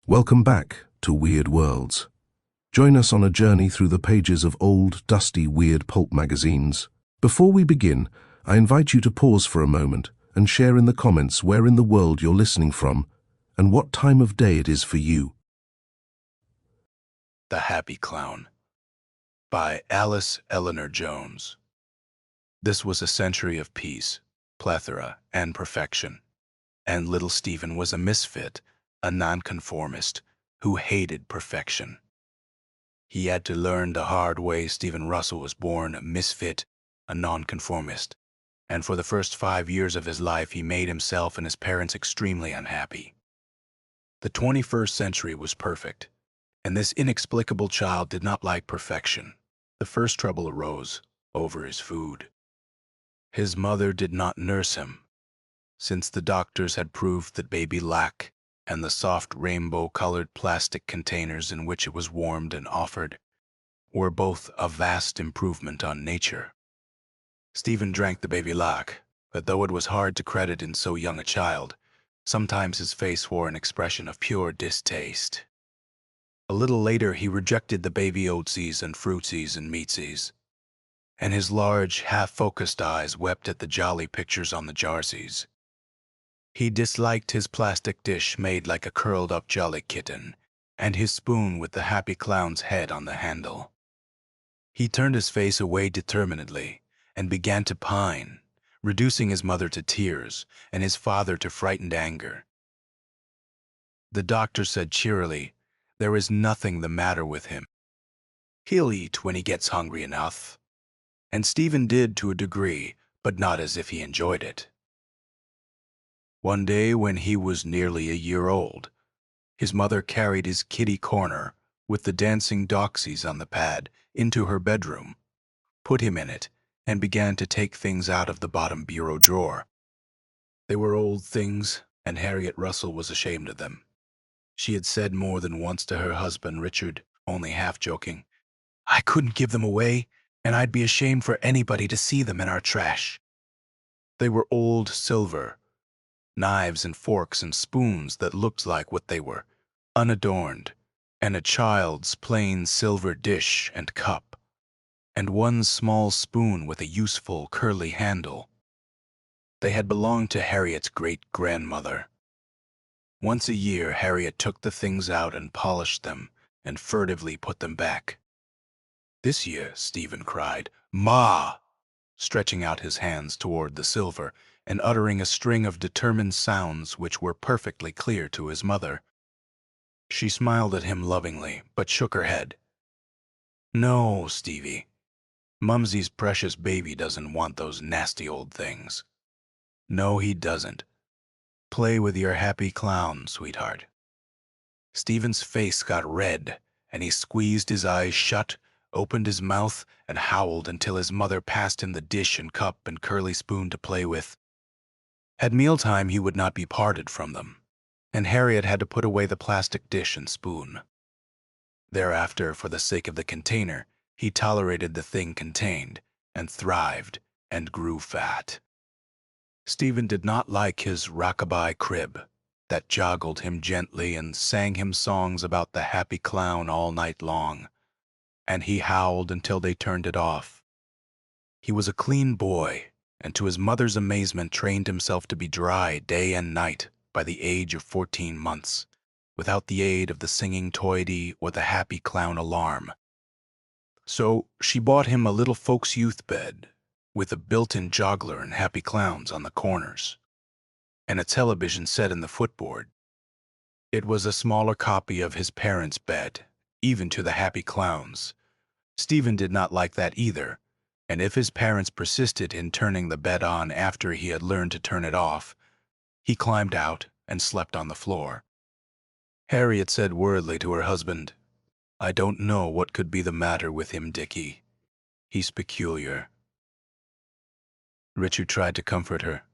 Welcome back to Weird Worlds. Join us on a journey through the pages of old, dusty, weird pulp magazines. Before we begin, I invite you to pause for a moment and share in the comments where in the world you're listening from and what time of day it is for you. The Happy Clown by Alice Eleanor Jones. This was a century of peace, plethora, and perfection, and little Stephen was a misfit, a nonconformist, who hated perfection. He had to learn the hard way. Stephen Russell was born a misfit, a nonconformist, and for the first 5 years of his life he made himself and his parents extremely unhappy. The 21st century was perfect, and this inexplicable child did not like perfection. The first trouble arose over his food. His mother did not nurse him, since the doctors had proved that baby lac and the soft rainbow-colored plastic containers in which it was warmed and offered were both a vast improvement on nature. Stephen drank the baby lac, but though it was hard to credit in so young a child, sometimes his face wore an expression of pure distaste. A little later he rejected the baby oatsies and fruitsies and meatsies, and his large, half-focused eyes wept at the jolly pictures on the jarsies. He disliked his plastic dish made like a curled-up jolly kitten, and his spoon with the happy clown's head on the handle. He turned his face away determinedly and began to pine, reducing his mother to tears and his father to frightened anger. The doctor said cheerily, "There is nothing the matter with him. He'll eat when he gets hungry enough." And Stephen did to a degree, but not as if he enjoyed it. One day when he was nearly a year old, his mother carried his kitty corner with the dancing doxies on the pad into her bedroom, put him in it, and began to take things out of the bottom bureau drawer. They were old things, and Harriet Russell was ashamed of them. She had said more than once to her husband, Richard, only half joking, "I couldn't give them away, and I'd be ashamed for anybody to see them in our trash." They were old silver, knives and forks and spoons that looked like what they were, unadorned, and a child's plain silver dish and cup, and one small spoon with a useful curly handle. They had belonged to Harriet's great-grandmother. Once a year Harriet took the things out and polished them and furtively put them back. This year Stephen cried, "Ma!" stretching out his hands toward the silver and uttering a string of determined sounds which were perfectly clear to his mother. She smiled at him lovingly, but shook her head. "No, Stevie. Mumsy's precious baby doesn't want those nasty old things. No, he doesn't. Play with your happy clown, sweetheart." Stephen's face got red, and he squeezed his eyes shut, opened his mouth, and howled until his mother passed him the dish and cup and curly spoon to play with. At mealtime he would not be parted from them, and Harriet had to put away the plastic dish and spoon. Thereafter, for the sake of the container, he tolerated the thing contained, and thrived, and grew fat. Stephen did not like his rockabye crib, that joggled him gently and sang him songs about the happy clown all night long, and he howled until they turned it off. He was a clean boy, and to his mother's amazement trained himself to be dry day and night by the age of 14 months, without the aid of the singing toady or the happy clown alarm. So she bought him a little folks' youth bed, with a built-in joggler and happy clowns on the corners, and a television set in the footboard. It was a smaller copy of his parents' bed, even to the happy clowns. Stephen did not like that either, and if his parents persisted in turning the bed on after he had learned to turn it off, he climbed out and slept on the floor. Harriet said worriedly to her husband, "I don't know what could be the matter with him, Dickie. He's peculiar." Richard tried to comfort her.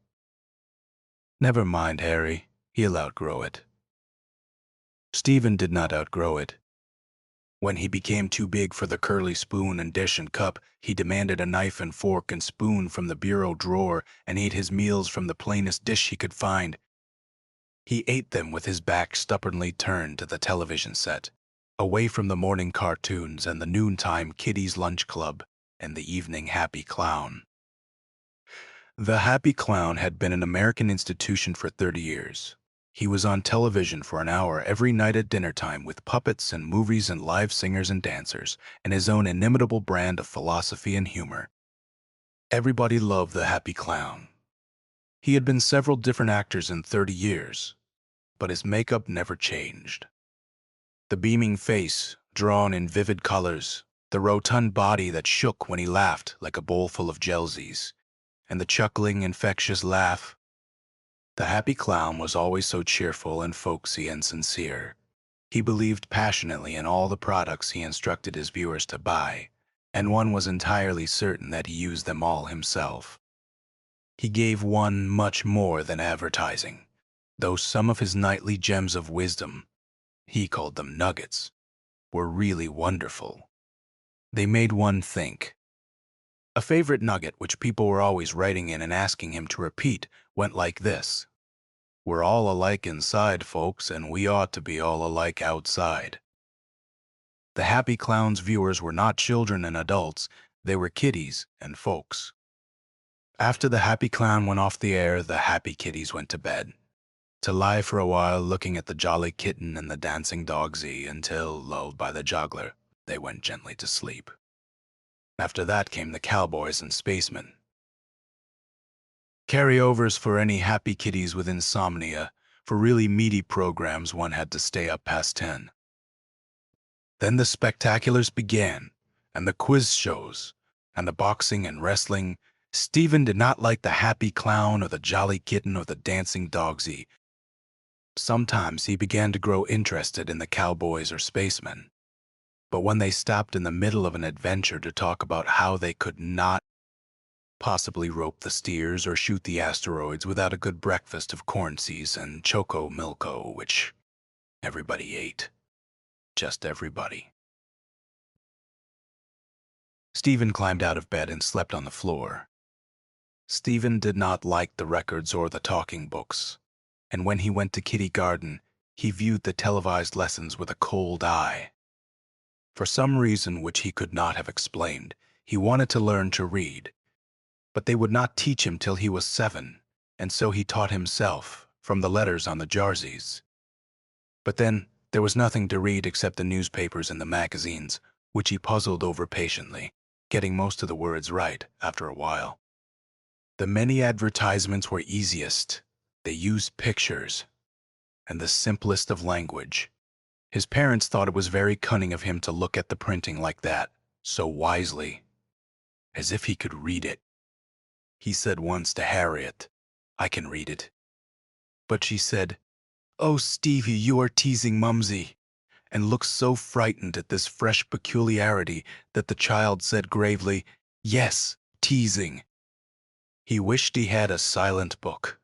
"Never mind, Harry. He'll outgrow it." Stephen did not outgrow it. When he became too big for the curly spoon and dish and cup, he demanded a knife and fork and spoon from the bureau drawer and ate his meals from the plainest dish he could find. He ate them with his back stubbornly turned to the television set, away from the morning cartoons and the noontime Kiddies Lunch Club and the evening Happy Clown. The Happy Clown had been an American institution for 30 years. He was on television for an hour every night at dinner time with puppets and movies and live singers and dancers, and his own inimitable brand of philosophy and humor. Everybody loved the Happy Clown. He had been several different actors in 30 years, but his makeup never changed. The beaming face, drawn in vivid colors, the rotund body that shook when he laughed like a bowl full of jelsies, and the chuckling, infectious laugh. The Happy Clown was always so cheerful and folksy and sincere. He believed passionately in all the products he instructed his viewers to buy, and one was entirely certain that he used them all himself. He gave one much more than advertising, though some of his nightly gems of wisdom, he called them nuggets, were really wonderful. They made one think. A favorite nugget which people were always writing in and asking him to repeat went like this: "We're all alike inside, folks, and we ought to be all alike outside." The Happy Clown's viewers were not children and adults, they were kiddies and folks. After the Happy Clown went off the air, the happy kiddies went to bed, to lie for a while looking at the jolly kitten and the dancing dogsy until, lulled by the juggler, they went gently to sleep. After that came the cowboys and spacemen. Carryovers for any happy kiddies with insomnia. For really meaty programs, one had to stay up past 10. Then the spectaculars began, and the quiz shows, and the boxing and wrestling. Stephen did not like the Happy Clown or the Jolly Kitten or the Dancing Dogsy. Sometimes he began to grow interested in the cowboys or spacemen. But when they stopped in the middle of an adventure to talk about how they could not possibly rope the steers or shoot the asteroids without a good breakfast of corn seeds and choco milko, which everybody ate. Just everybody. Stephen climbed out of bed and slept on the floor. Stephen did not like the records or the talking books, and when he went to Kitty Garden, he viewed the televised lessons with a cold eye. For some reason which he could not have explained, he wanted to learn to read, but they would not teach him till he was 7, and so he taught himself from the letters on the jarsies. But then there was nothing to read except the newspapers and the magazines, which he puzzled over patiently, getting most of the words right after a while. The many advertisements were easiest. They used pictures and the simplest of language. His parents thought it was very cunning of him to look at the printing like that, so wisely, as if he could read it. He said once to Harriet, "I can read it." But she said, "Oh, Stevie, you are teasing Mumsy," and looked so frightened at this fresh peculiarity that the child said gravely, "Yes, teasing." He wished he had a silent book.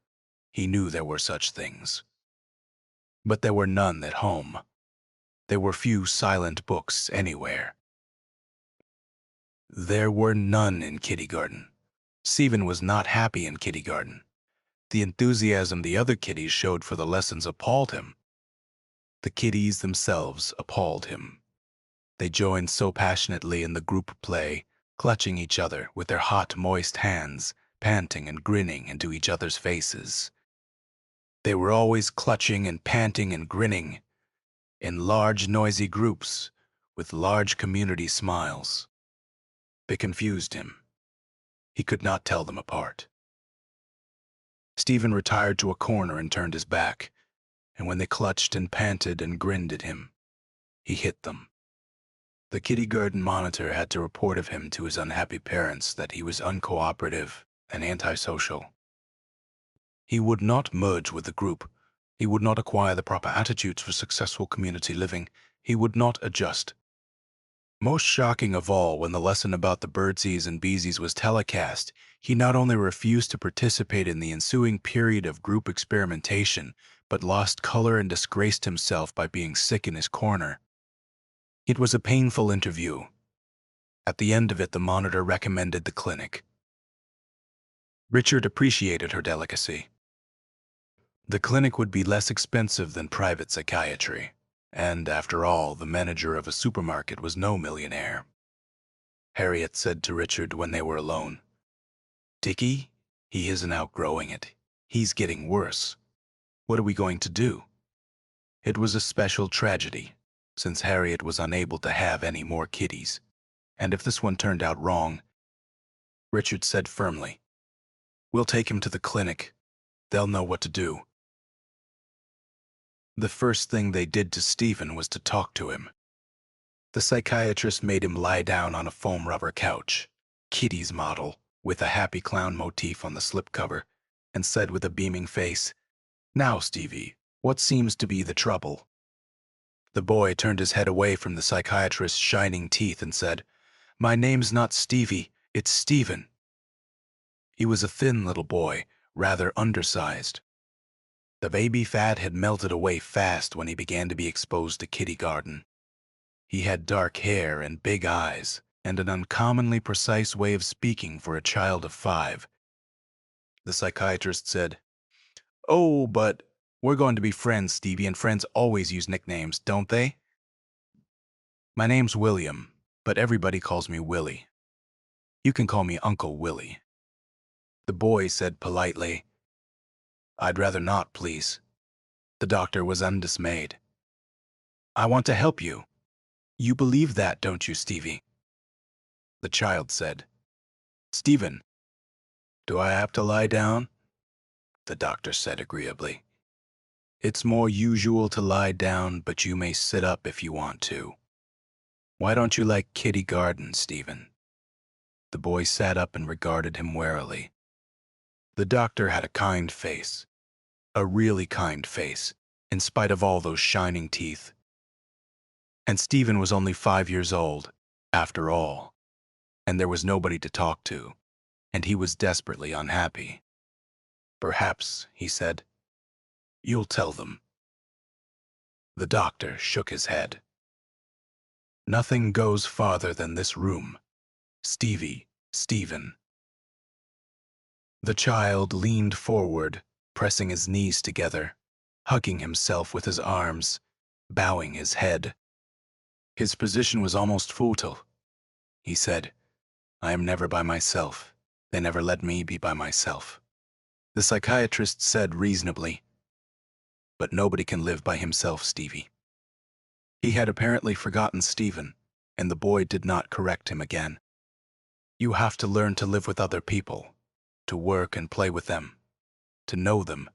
He knew there were such things. But there were none at home. There were few silent books anywhere. There were none in Kitty Garden. Stephen was not happy in Kitty Garden. The enthusiasm the other kiddies showed for the lessons appalled him. The kiddies themselves appalled him. They joined so passionately in the group play, clutching each other with their hot, moist hands, panting and grinning into each other's faces. They were always clutching and panting and grinning, in large, noisy groups, with large community smiles. They confused him. He could not tell them apart. Stephen retired to a corner and turned his back, and when they clutched and panted and grinned at him, he hit them. The Kitty Garden monitor had to report of him to his unhappy parents that he was uncooperative and antisocial. He would not merge with the group. He would not acquire the proper attitudes for successful community living. He would not adjust. Most shocking of all, when the lesson about the birdsies and beesies was telecast, he not only refused to participate in the ensuing period of group experimentation, but lost color and disgraced himself by being sick in his corner. It was a painful interview. At the end of it, the monitor recommended the clinic. Richard appreciated her delicacy. The clinic would be less expensive than private psychiatry, and after all, the manager of a supermarket was no millionaire. Harriet said to Richard when they were alone, "Dickie, he isn't outgrowing it. He's getting worse. What are we going to do?" It was a special tragedy, since Harriet was unable to have any more kitties, and if this one turned out wrong, Richard said firmly, "We'll take him to the clinic. They'll know what to do." The first thing they did to Stephen was to talk to him. The psychiatrist made him lie down on a foam rubber couch, Kitty's model, with a happy clown motif on the slipcover, and said with a beaming face, "Now, Stevie, what seems to be the trouble?" The boy turned his head away from the psychiatrist's shining teeth and said, "My name's not Stevie, it's Stephen." He was a thin little boy, rather undersized. The baby fat had melted away fast when he began to be exposed to Kitty Garden. He had dark hair and big eyes, and an uncommonly precise way of speaking for a child of 5. The psychiatrist said, "Oh, but we're going to be friends, Stevie, and friends always use nicknames, don't they?" "My name's William, but everybody calls me Willie. You can call me Uncle Willie." The boy said politely, "I'd rather not, please." The doctor was undismayed. "I want to help you. You believe that, don't you, Stevie?" The child said, "Stephen, do I have to lie down?" The doctor said agreeably, "It's more usual to lie down, but you may sit up if you want to. Why don't you like Kitty Garden, Stephen?" The boy sat up and regarded him warily. The doctor had a kind face, a really kind face, in spite of all those shining teeth. And Stephen was only 5 years old, after all, and there was nobody to talk to, and he was desperately unhappy. "Perhaps," he said, "you'll tell them." The doctor shook his head. "Nothing goes farther than this room. Stevie, Stephen." The child leaned forward, pressing his knees together, hugging himself with his arms, bowing his head. His position was almost futile. He said, "I am never by myself. They never let me be by myself." The psychiatrist said reasonably, "But nobody can live by himself, Stevie." He had apparently forgotten Stephen, and the boy did not correct him again. "You have to learn to live with other people, to work and play with them, to know them,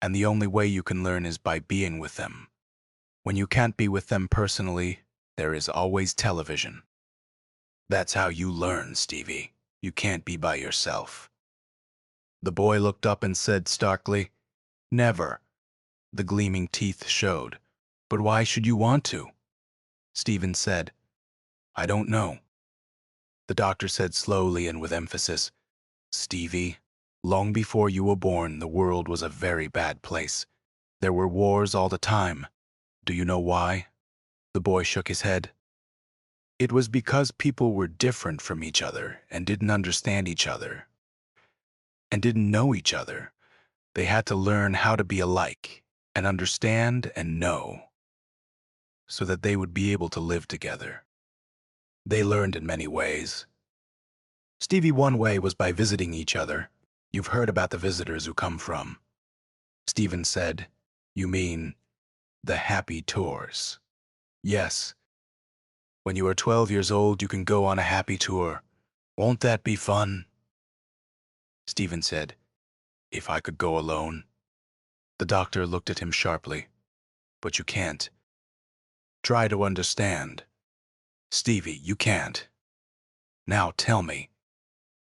and the only way you can learn is by being with them. When you can't be with them personally, there is always television. That's how you learn, Stevie. You can't be by yourself." The boy looked up and said starkly, "Never." The gleaming teeth showed. "But why should you want to?" Stephen said, "I don't know." The doctor said slowly and with emphasis, "Stevie, long before you were born, the world was a very bad place. There were wars all the time. Do you know why?" The boy shook his head. "It was because people were different from each other and didn't understand each other and didn't know each other. They had to learn how to be alike and understand and know so that they would be able to live together. They learned in many ways. Stevie, one way was by visiting each other. You've heard about the visitors who come from." Stephen said, "You mean the happy tours?" "Yes. When you are 12 years old, you can go on a happy tour. Won't that be fun?" Stephen said, "If I could go alone." The doctor looked at him sharply. "But you can't. Try to understand. Stevie, you can't. Now tell me,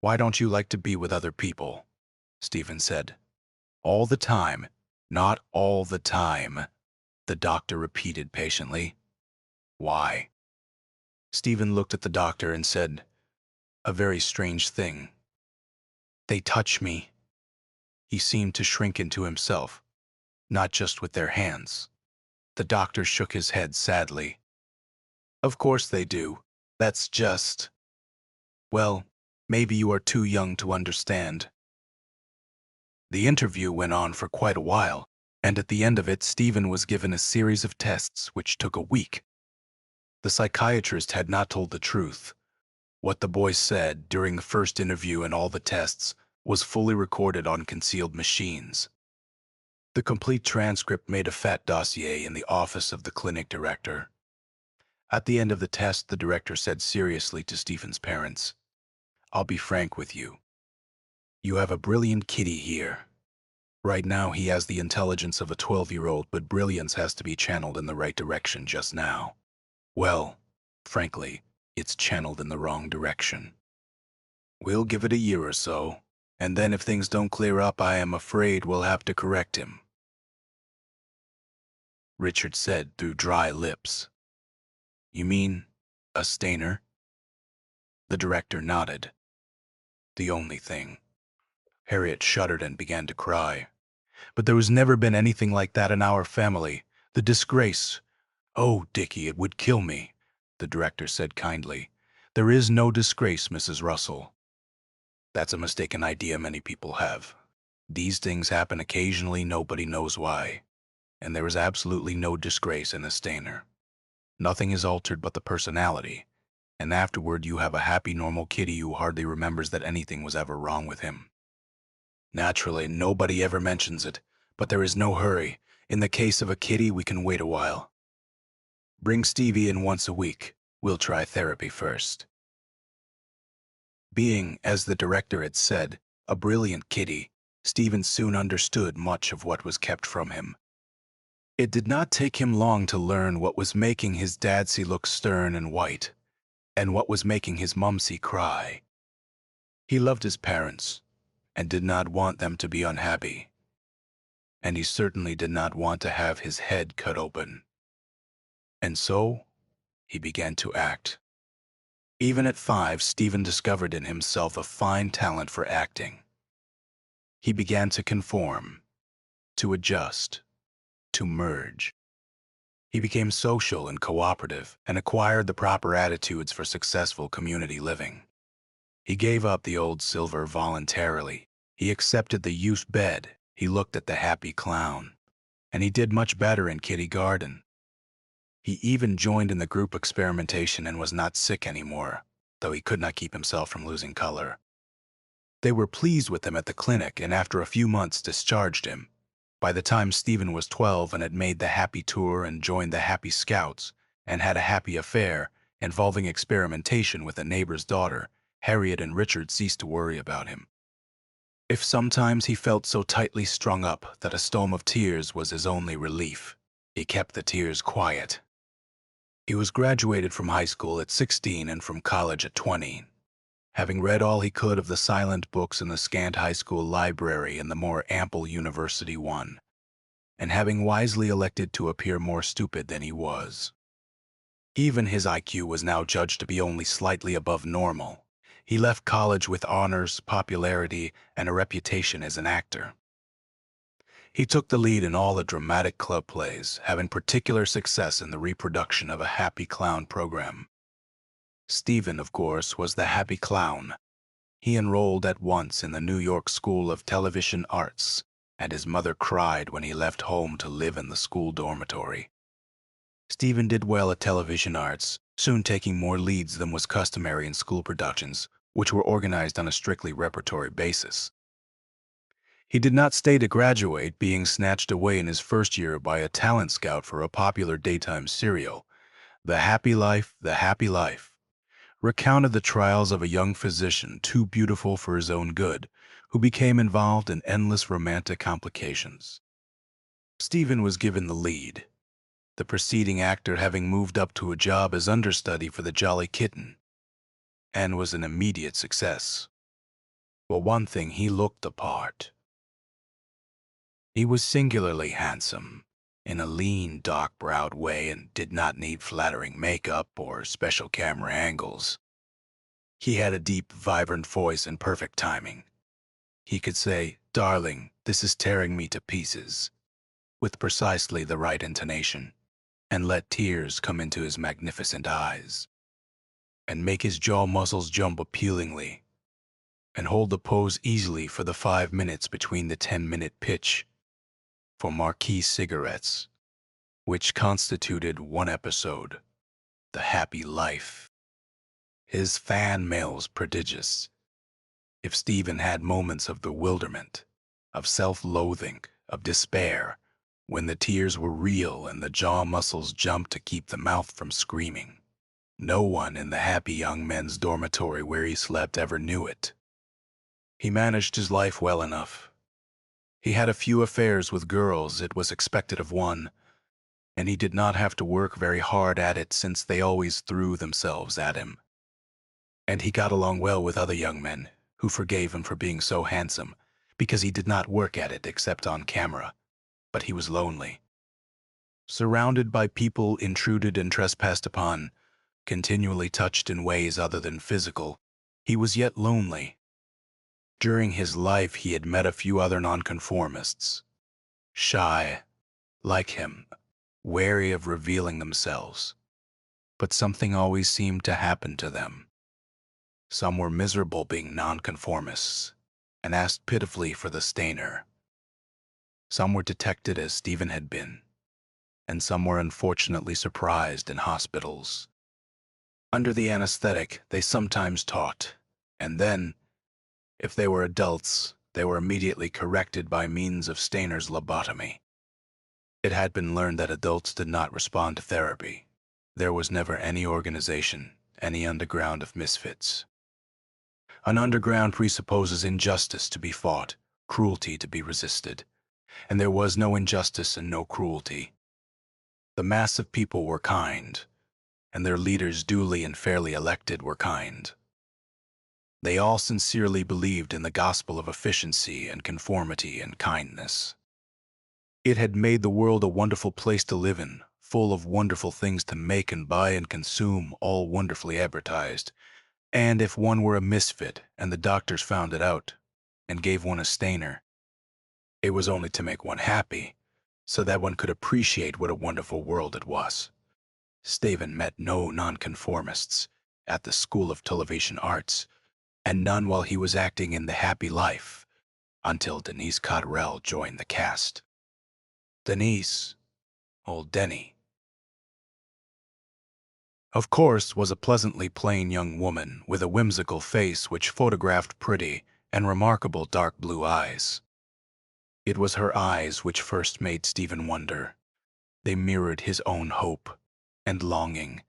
why don't you like to be with other people?" Stephen said. "All the time. Not all the time," the doctor repeated patiently. "Why?" Stephen looked at the doctor and said, "A very strange thing. They touch me." He seemed to shrink into himself, not just with their hands. The doctor shook his head sadly. "Of course they do. That's just... well, maybe you are too young to understand." The interview went on for quite a while, And at the end of it, Stephen was given a series of tests which took a week. The psychiatrist had not told the truth. What the boy said during the first interview and all the tests was fully recorded on concealed machines. The complete transcript made a fat dossier in the office of the clinic director. At the end of the test, the director said seriously to Stephen's parents, "I'll be frank with you. You have a brilliant kitty here. Right now he has the intelligence of a 12-year-old, but brilliance has to be channeled in the right direction just now. Well, frankly, it's channeled in the wrong direction. We'll give it a year or so, and then if things don't clear up, I am afraid we'll have to correct him," Richard said through dry lips. "You mean a stainer?" The director nodded. "The only thing." Harriet shuddered and began to cry. "But there has never been anything like that in our family. The disgrace—" "Oh, Dickie, it would kill me," the director said kindly. "There is no disgrace, Mrs. Russell. That's a mistaken idea many people have. These things happen occasionally, nobody knows why. And there is absolutely no disgrace in a stainer. Nothing is altered but the personality. And afterward you have a happy, normal kitty who hardly remembers that anything was ever wrong with him. Naturally, nobody ever mentions it, but there is no hurry. In the case of a kitty, we can wait a while. Bring Stevie in once a week. We'll try therapy first." Being, as the director had said, a brilliant kitty, Stephen soon understood much of what was kept from him. It did not take him long to learn what was making his dadsy look stern and white, and what was making his mumsy cry. He loved his parents, and did not want them to be unhappy. And he certainly did not want to have his head cut open. And so, he began to act. Even at 5, Stephen discovered in himself a fine talent for acting. He began to conform, to adjust, to merge. He became social and cooperative and acquired the proper attitudes for successful community living. He gave up the old silver voluntarily. He accepted the used bed. He looked at the happy clown. And he did much better in kitty garden. He even joined in the group experimentation and was not sick anymore, though he could not keep himself from losing color. They were pleased with him at the clinic and after a few months discharged him. By the time Stephen was 12 and had made the happy tour and joined the Happy Scouts and had a happy affair involving experimentation with a neighbor's daughter, Harriet and Richard ceased to worry about him. If sometimes he felt so tightly strung up that a storm of tears was his only relief, he kept the tears quiet. He was graduated from high school at 16 and from college at 20. Having read all he could of the silent books in the scant high school library and the more ample university one, and having wisely elected to appear more stupid than he was. Even his IQ was now judged to be only slightly above normal. He left college with honors, popularity, and a reputation as an actor. He took the lead in all the dramatic club plays, having particular success in the reproduction of a Happy Clown program. Stephen, of course, was the happy clown. He enrolled at once in the New York School of Television Arts, and his mother cried when he left home to live in the school dormitory. Stephen did well at television arts, soon taking more leads than was customary in school productions, which were organized on a strictly repertory basis. He did not stay to graduate, being snatched away in his first year by a talent scout for a popular daytime serial, The Happy Life, The Happy Life, recounted the trials of a young physician too beautiful for his own good, who became involved in endless romantic complications. Stephen was given the lead, the preceding actor having moved up to a job as understudy for the Jolly Kitten, and was an immediate success. Well, one thing, he looked the part. He was singularly handsome, in a lean, dark-browed way, and did not need flattering makeup or special camera angles. He had a deep, vibrant voice and perfect timing. He could say, "Darling, this is tearing me to pieces," with precisely the right intonation, and let tears come into his magnificent eyes, and make his jaw muscles jump appealingly, and hold the pose easily for the 5 minutes between the 10-minute pitch. for marquee cigarettes, which constituted one episode, The Happy Life. His fan mail's prodigious. If Stephen had moments of bewilderment, of self-loathing, of despair, when the tears were real and the jaw muscles jumped to keep the mouth from screaming, no one in the happy young men's dormitory where he slept ever knew it. He managed his life well enough. He had a few affairs with girls, it was expected of one, and he did not have to work very hard at it since they always threw themselves at him. And he got along well with other young men, who forgave him for being so handsome, because he did not work at it except on camera, but he was lonely. Surrounded by people intruded and trespassed upon, continually touched in ways other than physical, he was yet lonely. During his life he had met a few other nonconformists, shy, like him, wary of revealing themselves, but something always seemed to happen to them. Some were miserable being nonconformists and asked pitifully for the stainer. Some were detected as Stephen had been, and some were unfortunately surprised in hospitals. Under the anesthetic, they sometimes taught, and then, if they were adults, they were immediately corrected by means of Stainer's lobotomy. It had been learned that adults did not respond to therapy. There was never any organization, any underground of misfits. An underground presupposes injustice to be fought, cruelty to be resisted, and there was no injustice and no cruelty. The mass of people were kind, and their leaders duly and fairly elected were kind. They all sincerely believed in the gospel of efficiency and conformity and kindness. It had made the world a wonderful place to live in, full of wonderful things to make and buy and consume, all wonderfully advertised. And if one were a misfit and the doctors found it out and gave one a stainer, it was only to make one happy, so that one could appreciate what a wonderful world it was. Stephen met no nonconformists at the School of Television Arts, and none while he was acting in The Happy Life, until Denise Cotterell joined the cast. Denise, old Denny, of course, was a pleasantly plain young woman with a whimsical face which photographed pretty and remarkable dark blue eyes. It was her eyes which first made Stephen wonder. They mirrored his own hope and longing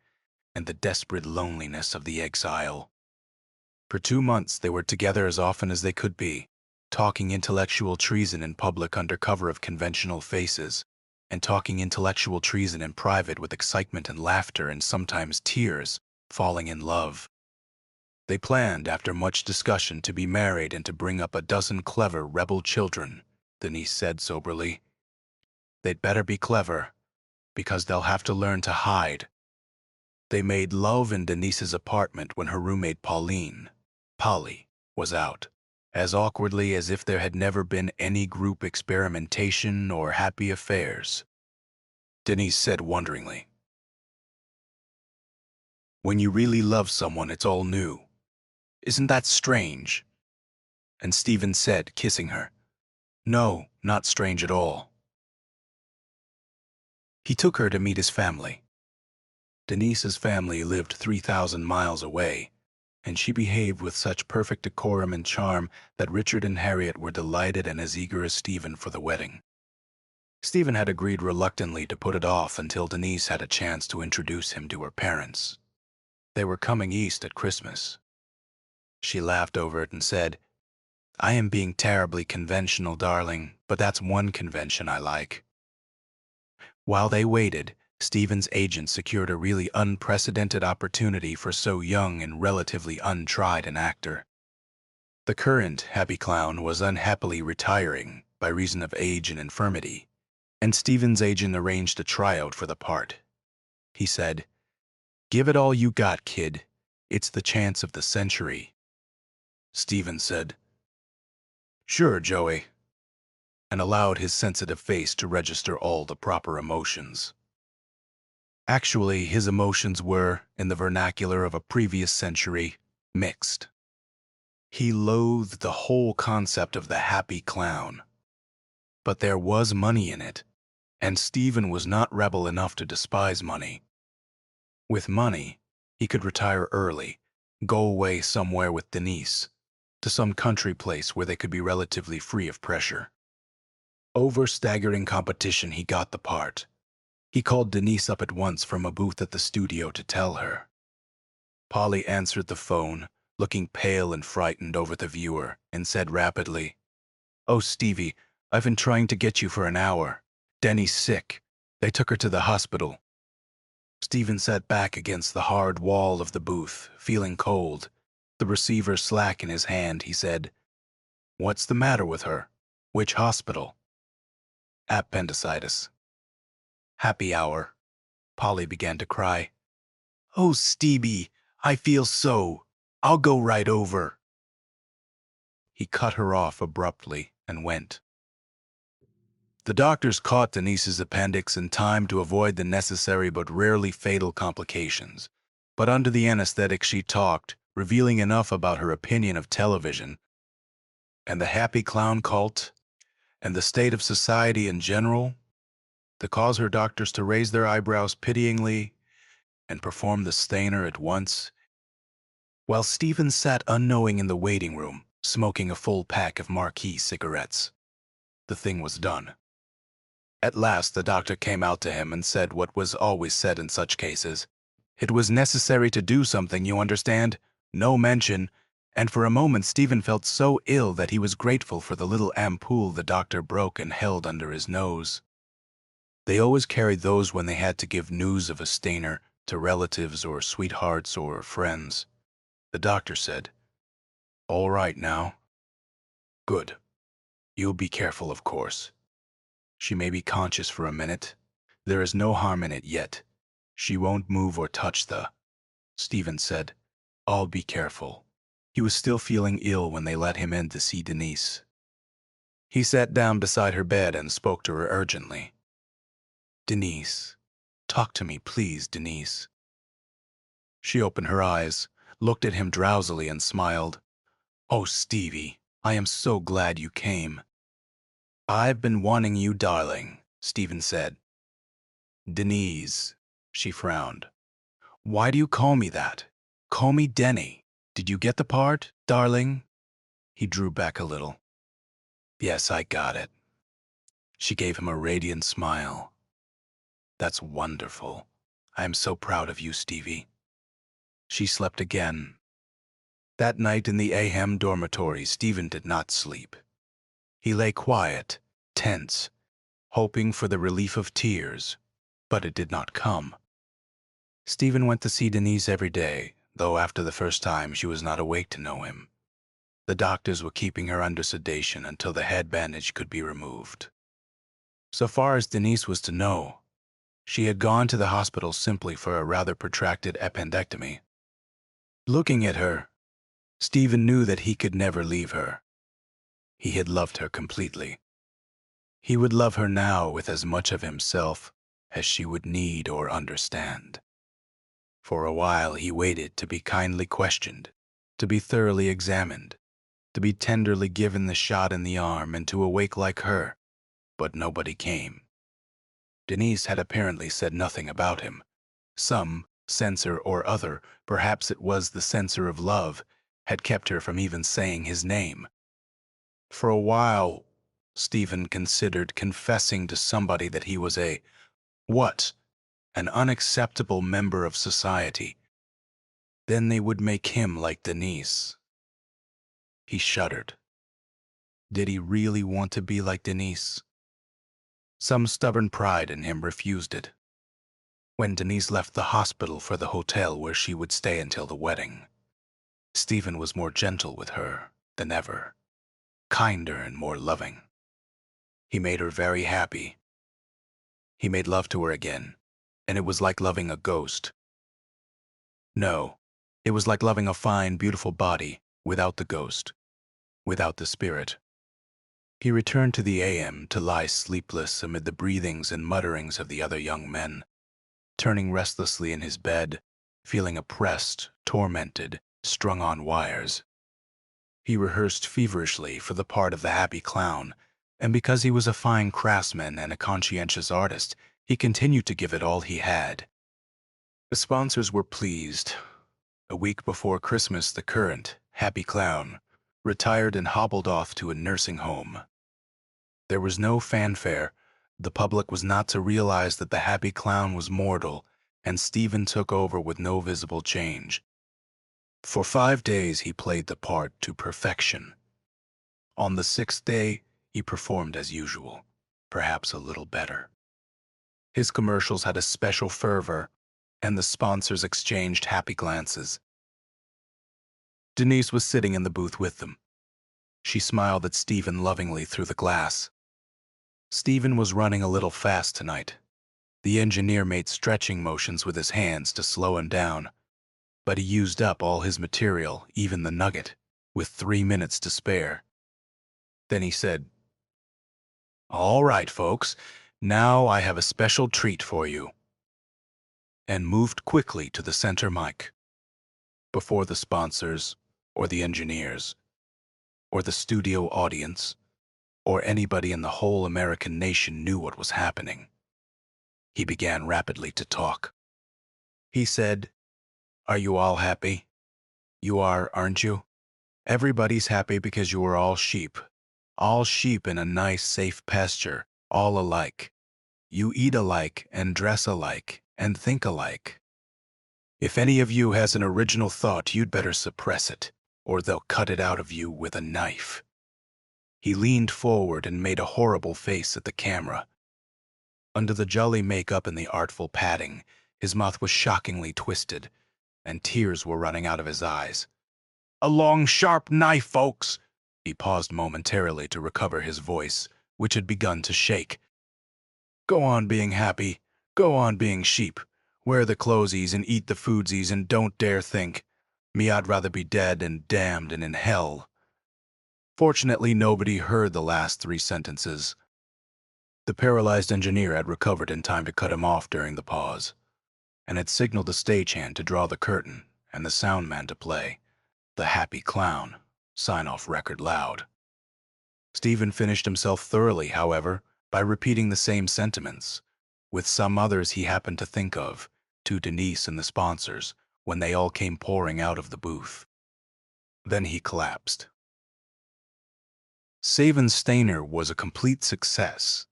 and the desperate loneliness of the exile. For 2 months they were together as often as they could be, talking intellectual treason in public under cover of conventional faces, and talking intellectual treason in private with excitement and laughter and sometimes tears, falling in love. They planned, after much discussion, to be married and to bring up a dozen clever rebel children, Denise said soberly. They'd better be clever, because they'll have to learn to hide. They made love in Denise's apartment when her roommate Polly, was out, as awkwardly as if there had never been any group experimentation or happy affairs. Denise said wonderingly, "When you really love someone, it's all new. Isn't that strange?" And Stephen said, kissing her, "No, not strange at all." He took her to meet his family. Denise's family lived 3,000 miles away, and she behaved with such perfect decorum and charm that Richard and Harriet were delighted and as eager as Stephen for the wedding. Stephen had agreed reluctantly to put it off until Denise had a chance to introduce him to her parents. They were coming east at Christmas. She laughed over it and said, "I am being terribly conventional, darling, but that's one convention I like." While they waited, Stephen's agent secured a really unprecedented opportunity for so young and relatively untried an actor. The current happy clown was unhappily retiring by reason of age and infirmity, and Stephen's agent arranged a tryout for the part. He said, "Give it all you got, kid. It's the chance of the century." Stephen said, "Sure, Joey," and allowed his sensitive face to register all the proper emotions. Actually, his emotions were, in the vernacular of a previous century, mixed. He loathed the whole concept of the happy clown. But there was money in it, and Stephen was not rebel enough to despise money. With money, he could retire early, go away somewhere with Denise, to some country place where they could be relatively free of pressure. Over staggering competition, he got the part. He called Denise up at once from a booth at the studio to tell her. Polly answered the phone, looking pale and frightened over the viewer, and said rapidly, "Oh, Stevie, I've been trying to get you for an hour. Denny's sick. They took her to the hospital." Stephen sat back against the hard wall of the booth, feeling cold. The receiver slack in his hand, he said, "What's the matter with her? Which hospital?" "Appendicitis." "Happy hour." Polly began to cry. "Oh, Stevie, I feel so. I'll go right over." He cut her off abruptly and went. The doctors caught Denise's appendix in time to avoid the necessary but rarely fatal complications. But under the anesthetic she talked, revealing enough about her opinion of television, and the happy clown cult, and the state of society in general, to cause her doctors to raise their eyebrows pityingly and perform the stainer at once, while Stephen sat unknowing in the waiting room, smoking a full pack of marquee cigarettes. The thing was done. At last the doctor came out to him and said what was always said in such cases. It was necessary to do something, you understand? No mention. And for a moment Stephen felt so ill that he was grateful for the little ampoule the doctor broke and held under his nose. They always carried those when they had to give news of a stainer to relatives or sweethearts or friends. The doctor said, "All right now." "Good. You'll be careful, of course. She may be conscious for a minute. There is no harm in it yet. She won't move or touch the—" Stephen said, "I'll be careful." He was still feeling ill when they let him in to see Denise. He sat down beside her bed and spoke to her urgently. "Denise, talk to me, please, Denise." She opened her eyes, looked at him drowsily, and smiled. "Oh, Stevie, I am so glad you came." "I've been wanting you, darling," Stephen said. "Denise," she frowned. "Why do you call me that? Call me Denny. Did you get the part, darling?" He drew back a little. "Yes, I got it." She gave him a radiant smile. "That's wonderful. I am so proud of you, Stevie." She slept again. That night in the AHEM dormitory, Stephen did not sleep. He lay quiet, tense, hoping for the relief of tears, but it did not come. Stephen went to see Denise every day, though after the first time she was not awake to know him. The doctors were keeping her under sedation until the head bandage could be removed. So far as Denise was to know, she had gone to the hospital simply for a rather protracted appendectomy. Looking at her, Stephen knew that he could never leave her. He had loved her completely. He would love her now with as much of himself as she would need or understand. For a while he waited to be kindly questioned, to be thoroughly examined, to be tenderly given the shot in the arm and to awake like her, but nobody came. Denise had apparently said nothing about him. Some censor or other, perhaps it was the censor of love, had kept her from even saying his name. For a while, Stephen considered confessing to somebody that he was an unacceptable member of society. Then they would make him like Denise. He shuddered. Did he really want to be like Denise? Some stubborn pride in him refused it. When Denise left the hospital for the hotel where she would stay until the wedding, Stephen was more gentle with her than ever, kinder and more loving. He made her very happy. He made love to her again, and it was like loving a ghost. No, it was like loving a fine, beautiful body without the ghost, without the spirit. He returned to the AM to lie sleepless amid the breathings and mutterings of the other young men, turning restlessly in his bed, feeling oppressed, tormented, strung on wires. He rehearsed feverishly for the part of the happy clown, And because he was a fine craftsman and a conscientious artist, he continued to give it all he had. The sponsors were pleased. A week before Christmas, the current, happy clown, retired and hobbled off to a nursing home. There was no fanfare. The public was not to realize that the happy clown was mortal, and Stephen took over with no visible change. For 5 days he played the part to perfection. On the 6th day, he performed as usual, perhaps a little better. His commercials had a special fervor, and the sponsors exchanged happy glances. Denise was sitting in the booth with them. She smiled at Stephen lovingly through the glass. Stephen was running a little fast tonight. The engineer made stretching motions with his hands to slow him down, but he used up all his material, even the nugget, with 3 minutes to spare. Then he said, "All right, folks, now I have a special treat for you," and moved quickly to the center mic. Before the sponsors, or the engineers, or the studio audience, or anybody in the whole American nation knew what was happening, he began rapidly to talk. He said, "Are you all happy? You are, aren't you? Everybody's happy because you are all sheep in a nice, safe pasture, all alike. You eat alike and dress alike and think alike. If any of you has an original thought, you'd better suppress it, or they'll cut it out of you with a knife." He leaned forward and made a horrible face at the camera. Under the jolly makeup and the artful padding, his mouth was shockingly twisted, and tears were running out of his eyes. "A long, sharp knife, folks!" He paused momentarily to recover his voice, which had begun to shake. "Go on being happy. Go on being sheep. Wear the clothesies and eat the foodsies and don't dare think. Me, I'd rather be dead and damned and in hell." Fortunately, nobody heard the last 3 sentences. The paralyzed engineer had recovered in time to cut him off during the pause, and had signaled the stagehand to draw the curtain and the sound man to play "The Happy Clown" sign-off record loud. Stephen finished himself thoroughly, however, by repeating the same sentiments, with some others he happened to think of, to Denise and the sponsors, when they all came pouring out of the booth. Then he collapsed. Saven Stainer was a complete success.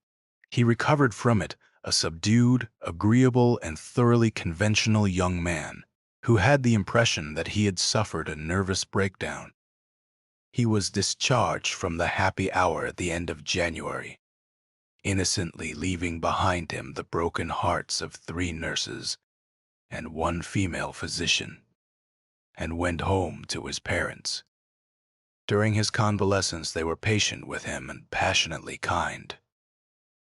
He recovered from it a subdued, agreeable, and thoroughly conventional young man who had the impression that he had suffered a nervous breakdown. He was discharged from the happy hour at the end of January, innocently leaving behind him the broken hearts of 3 nurses and 1 female physician, and went home to his parents. During his convalescence, they were patient with him and passionately kind.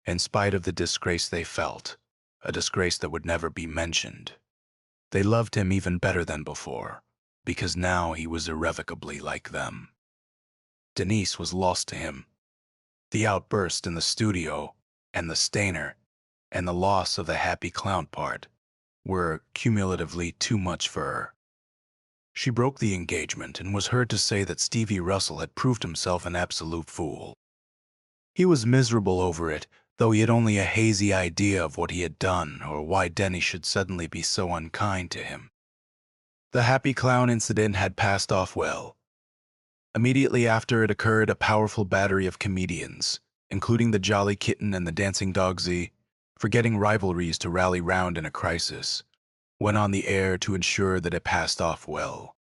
In spite of the disgrace they felt, a disgrace that would never be mentioned, they loved him even better than before, because now he was irrevocably like them. Denise was lost to him. The outburst in the studio, and the Stainer, and the loss of the happy clown part were cumulatively too much for her. She broke the engagement and was heard to say that Stevie Russell had proved himself an absolute fool. He was miserable over it, though he had only a hazy idea of what he had done or why Denny should suddenly be so unkind to him. The happy clown incident had passed off well. Immediately after it occurred, a powerful battery of comedians, including the Jolly Kitten and the Dancing Dogsy, forgetting rivalries to rally round in a crisis, went on the air to ensure that it passed off well.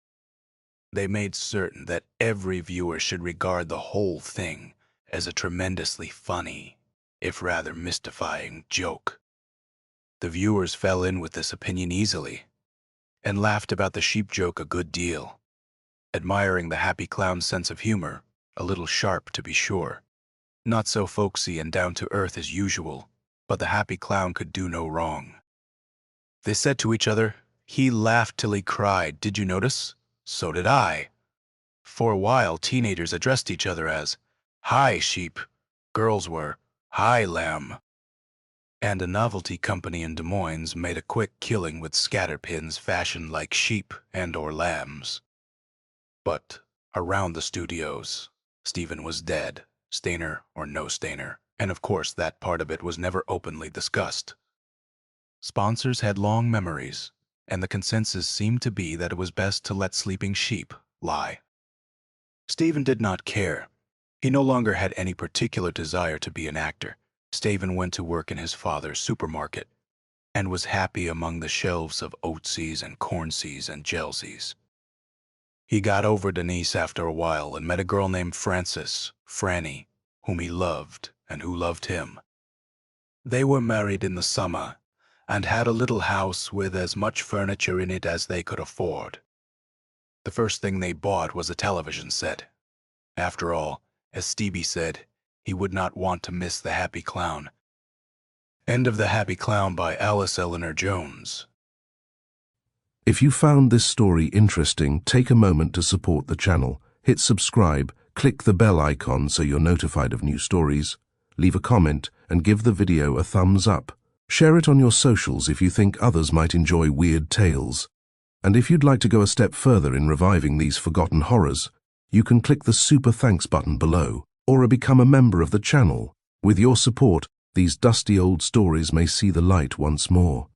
They made certain that every viewer should regard the whole thing as a tremendously funny, if rather mystifying, joke. The viewers fell in with this opinion easily, and laughed about the sheep joke a good deal, admiring the happy clown's sense of humor, a little sharp to be sure, not so folksy and down-to-earth as usual, but the happy clown could do no wrong. They said to each other, "He laughed till he cried, did you notice? So did I." For a while, teenagers addressed each other as, "Hi, sheep." Girls were, "Hi, lamb." And a novelty company in Des Moines made a quick killing with scatterpins fashioned like sheep and or lambs. But around the studios, Stephen was dead, stainer or no stainer, and of course that part of it was never openly discussed. Sponsors had long memories, and the consensus seemed to be that it was best to let sleeping sheep lie. Stephen did not care. He no longer had any particular desire to be an actor. Stephen went to work in his father's supermarket and was happy among the shelves of Oatsies and Cornsies and Gelsies. He got over Denise after a while and met a girl named Frances, Franny, whom he loved and who loved him. They were married in the summer and had a little house with as much furniture in it as they could afford. The first thing they bought was a television set. After all, as Stevie said, he would not want to miss The Happy Clown. End of The Happy Clown by Alice Eleanor Jones. If you found this story interesting, take a moment to support the channel. Hit subscribe, click the bell icon so you're notified of new stories, leave a comment, and give the video a thumbs up. Share it on your socials if you think others might enjoy weird tales. And if you'd like to go a step further in reviving these forgotten horrors, you can click the super thanks button below, or become a member of the channel. With your support, these dusty old stories may see the light once more.